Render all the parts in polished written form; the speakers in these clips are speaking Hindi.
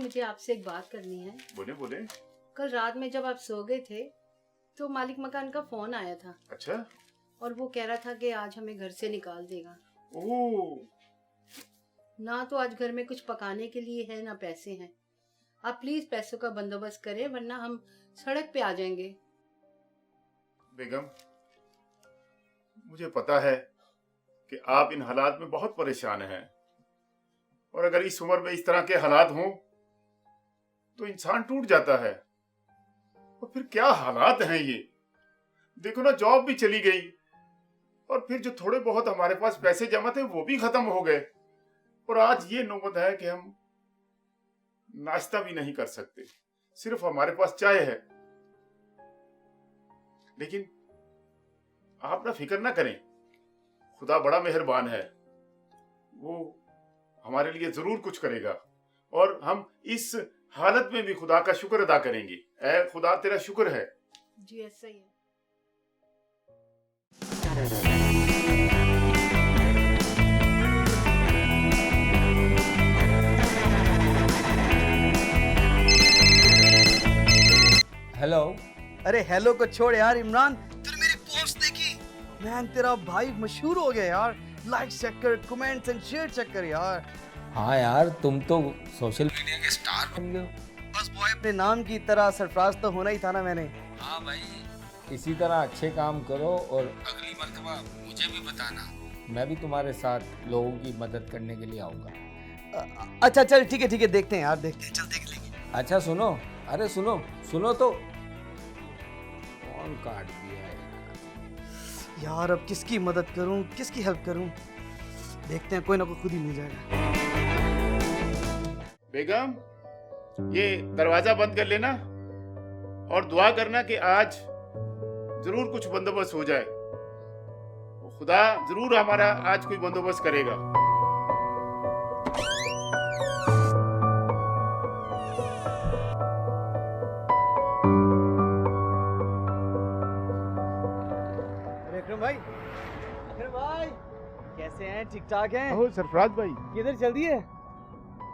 मुझे आपसे एक बात करनी है। बोले बोले। कल रात में जब आप सो गए थे तो मालिक मकान का फोन आया था। अच्छा। और वो कह रहा था कि आज हमें घर से निकाल देगा। ओह। ना तो आज घर में कुछ पकाने के लिए है ना पैसे हैं। आप प्लीज पैसों का बंदोबस्त करें वरना हम सड़क पे आ जाएंगे। बेगम, मुझे पता है कि आप इन हालात में बहुत परेशान हैं और अगर इस उम्र में इस तरह के हालात हों तो इंसान टूट जाता है। और फिर क्या हालात हैं ये। देखो ना, जॉब भी चली गई और फिर जो थोड़े बहुत हमारे पास पैसे जमा थे वो भी खत्म हो गए और आज ये नौबत है कि हम नाश्ता भी नहीं कर सकते, सिर्फ हमारे पास चाय है। लेकिन आप ना फिक्र ना करें, खुदा बड़ा मेहरबान है, वो हमारे लिए जरूर कुछ करेगा और हम इस हालत में भी खुदा का शुक्र अदा करेंगे। ऐ खुदा, तेरा शुक्र है। जी ऐसा ही है। हेलो। अरे हेलो को छोड़ यार इमरान, तूने मेरी पोस्ट देखी? मैन तेरा भाई मशहूर हो गया यार। लाइक चेक कर, कमेंट्स एंड शेयर चेक कर यार। हाँ यार, तुम तो सोशल मीडिया के स्टार बन गए हो। बस बॉय अपने नाम की तरह सरफराज तो होना ही था ना मैंने। हाँ भाई, इसी तरह अच्छे काम करो और अगली मर्तबा मुझे भी बताना, मैं भी तुम्हारे साथ लोगों की मदद करने के लिए आऊँगा। अच्छा चल ठीक है देखते हैं यार, देखते हैं, चल देख लेंगे। अच्छा सुनो, अरे सुनो सुनो तो, कौन काट दिया है यार अब किसकी मदद करूं, किसकी हेल्प करूं? देखते हैं, कोई ना कोई खुद ही मिल जाएगा। बेगम, ये दरवाजा बंद कर लेना और दुआ करना कि आज जरूर कुछ बंदोबस्त हो जाए। खुदा जरूर हमारा आज कोई बंदोबस्त करेगा। अकरम भाई कैसे हैं? ठीक ठाक हैं? ओह सरफराज भाई। किधर चल दिए?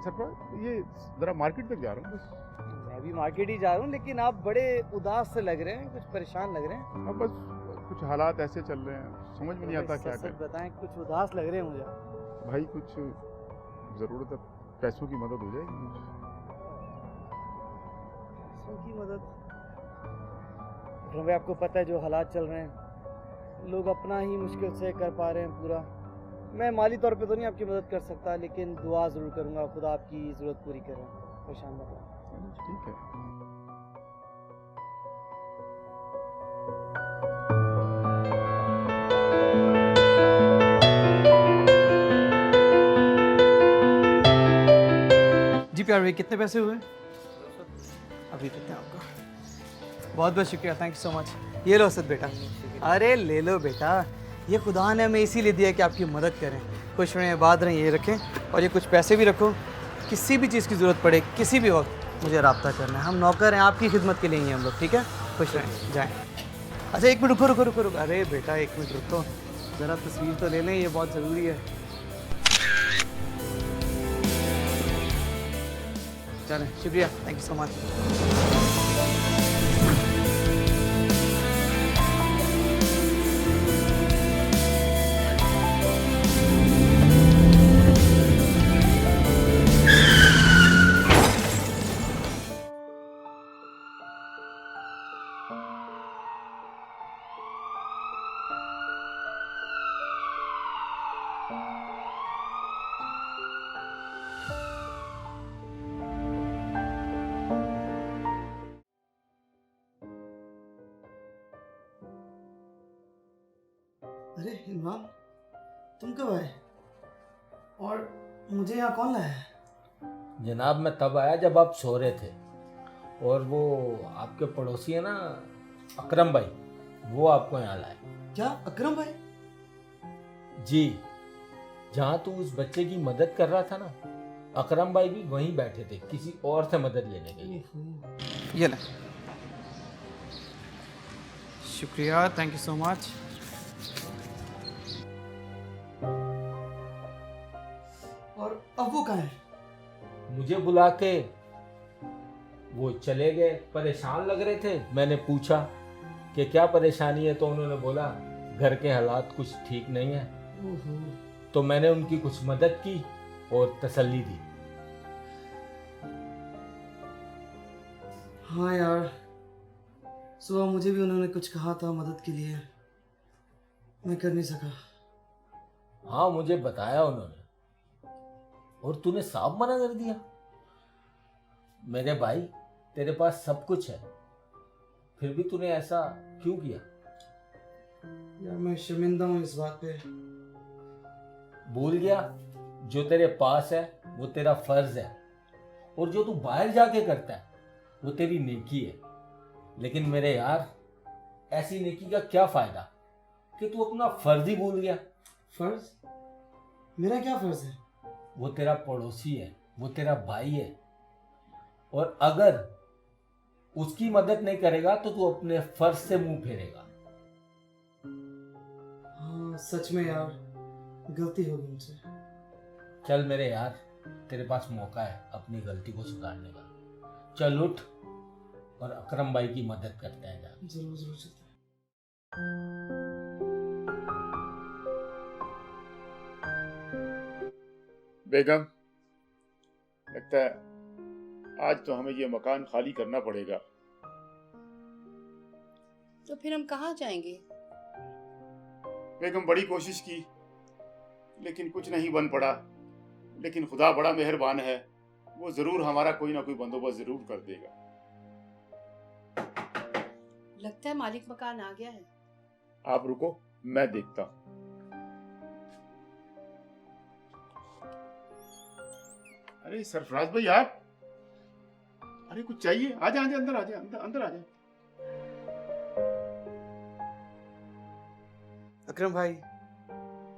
सरफराज, ये जरा मार्केट तक जा रहा हूँ बस। मैं भी मार्केट ही जा रहा हूँ, लेकिन आप बड़े उदास से लग रहे हैं, कुछ परेशान लग रहे हैं। अब बस कुछ हालात ऐसे चल रहे हैं, समझ में नहीं आता क्या सच करें। बताएं, कुछ उदास लग रहे हैं मुझे। भाई कुछ जरूरत है, पैसों की मदद हो जाएगी कुछ। पैसों की मदद? अकरम भाई आपको पता है जो हालात चल रहे हैं, लोग अपना ही मुश्किल से कर पा रहे हैं पूरा। मैं माली तौर पे तो नहीं आपकी मदद कर सकता, लेकिन दुआ ज़रूर करूँगा, खुदा आपकी ज़रूरत पूरी करें। परेशान मत हो। ठीक है। जी प्यार भाई, कितने पैसे हुए? अभी देते हैं आपको। बहुत बहुत शुक्रिया, थैंक यू सो मच। ये लो असद बेटा। अरे ले लो बेटा, ये खुदा ने हमें इसीलिए दिया कि आपकी मदद करें। खुश रहें, आबाद रहें, ये रखें और ये कुछ पैसे भी रखो। किसी भी चीज़ की ज़रूरत पड़े किसी भी वक्त मुझे रब्ता करना है। हम नौकर हैं, आपकी खिदमत के लिए ही हैं हम लोग, ठीक है? खुश रहें, जाएँ। अच्छा एक मिनट रुको। अरे बेटा एक मिनट रुको, ज़रा तस्वीर तो ले लें, ये बहुत ज़रूरी है। चलें, शुक्रिया, थैंक यू सो मच। अरे इमरान, तुम कब आए और मुझे यहाँ कौन लाया है? जनाब, मैं तब आया जब आप सो रहे थे और वो आपके पड़ोसी है ना अकरम भाई, वो आपको यहाँ लाए। क्या अकरम भाई? जी, जहाँ तू उस बच्चे की मदद कर रहा था ना, अकरम भाई भी वहीं बैठे थे किसी और से मदद लेने के लिए। ये ले, शुक्रिया, थैंक यू सो मच। और अब वो कहाँ है? मुझे बुला के वो चले गए, परेशान लग रहे थे। मैंने पूछा कि क्या परेशानी है, तो उन्होंने बोला घर के हालात कुछ ठीक नहीं है। तो मैंने उनकी कुछ मदद की और तसल्ली दी। हाँ यार, सुबह मुझे भी उन्होंने कुछ कहा था मदद के लिए, मैं कर नहीं सका। हाँ, मुझे बताया उन्होंने, और तूने साफ मना कर दिया। मेरे भाई, तेरे पास सब कुछ है, फिर भी तूने ऐसा क्यों किया? यार मैं शर्मिंदा हूँ इस बात पे। भूल गया, जो तेरे पास है वो तेरा फर्ज है, और जो तू बाहर जाके करता है वो तेरी नेकी है। लेकिन मेरे यार, ऐसी नेकी का क्या फायदा कि तू अपना फर्ज ही भूल गया। फर्ज? मेरा क्या फर्ज है? वो तेरा पड़ोसी है, वो तेरा भाई है, और अगर उसकी मदद नहीं करेगा तो तू अपने फर्ज से मुंह फेरेगा। हाँ सच में यार, गलती हो गई मुझसे। चल मेरे यार, तेरे पास मौका है अपनी गलती को सुधारने का। चल उठ और अकरम भाई की मदद करते हैं। जा। जरूर जरूर चलते हैं। बेगम, लगता है आज तो हमें ये मकान खाली करना पड़ेगा। तो फिर हम कहाँ जाएंगे? बेगम, बड़ी कोशिश की लेकिन कुछ नहीं बन पड़ा। लेकिन खुदा बड़ा मेहरबान है, वो जरूर हमारा कोई ना कोई बंदोबस्त जरूर कर देगा। लगता है मालिक मकान आ गया है। आप रुको, मैं देखता हूँ। अरे सरफराज भाई, आप, अरे कुछ चाहिए? आजा आजा, अंदर आजा, अंदर आजा। अकरम भाई,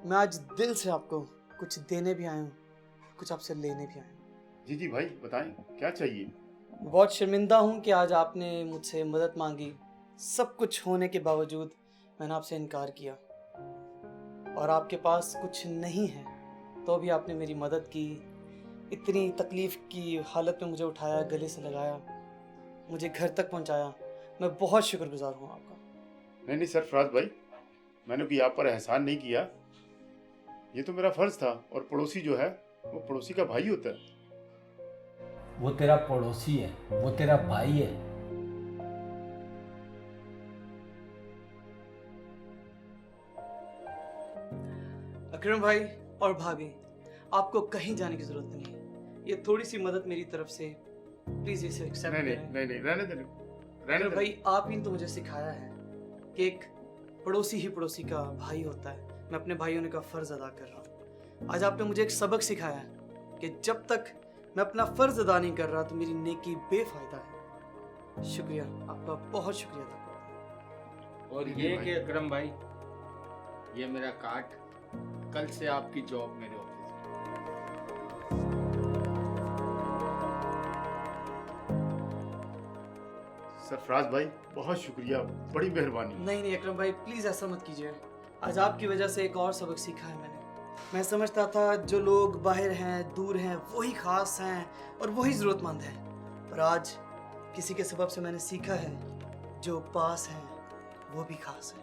मैं आज दिल से आपको कुछ देने भी आया हूँ, कुछ आपसे लेने भी आया हूँ। जी जी भाई, बताएं क्या चाहिए? बहुत शर्मिंदा हूँ कि आज आपने मुझसे मदद मांगी। सब कुछ होने के बावजूद मैंने आपसे इनकार किया, और आपके पास कुछ नहीं है तो भी आपने मेरी मदद की। इतनी तकलीफ़ की हालत में मुझे उठाया, गले से लगाया, मुझे घर तक पहुँचाया। मैं बहुत शुक्रगुजार हूँ आपका। नहीं नहीं सरफराज भाई, मैंने कोई आप पर एहसान नहीं किया। ये तो मेरा फर्ज था, और पड़ोसी जो है वो पड़ोसी का भाई होता है। वो तेरा पड़ोसी है, वो तेरा भाई है। अकरम भाई और भाभी, आपको कहीं जाने की जरूरत नहीं है। ये थोड़ी सी मदद मेरी तरफ से, प्लीज इसे एक्सेप्ट नहीं करें। नहीं नहीं, रहने दे, रहने अकरम दे। भाई, आप ही ने तो मुझे सिखाया है कि एक पड़ोसी ही पड़ोसी का भाई होता है। मैं अपने भाई होने का फर्ज अदा कर रहा हूँ। आज आपने मुझे एक सबक सिखाया है कि जब तक मैं अपना फर्ज अदा नहीं कर रहा तो मेरी नेकी बेफायदा है। शुक्रिया, आपका बहुत शुक्रिया अदा करता हूँ। और जी ये भाई। कि अकरम भाई, ये मेरा कार्ड, कल से आपकी जॉब मेरे ऑफिस में। सरफराज भाई, बहुत शुक्रिया, बड़ी मेहरबानी। नहीं नहीं अकरम भाई, प्लीज़ ऐसा मत कीजिए। आज आपकी वजह से एक और सबक सीखा है मैंने। मैं समझता था जो लोग बाहर हैं, दूर हैं, वही खास हैं और वही ज़रूरतमंद हैं, पर आज किसी के सबब से मैंने सीखा है जो पास हैं वो भी खास हैं।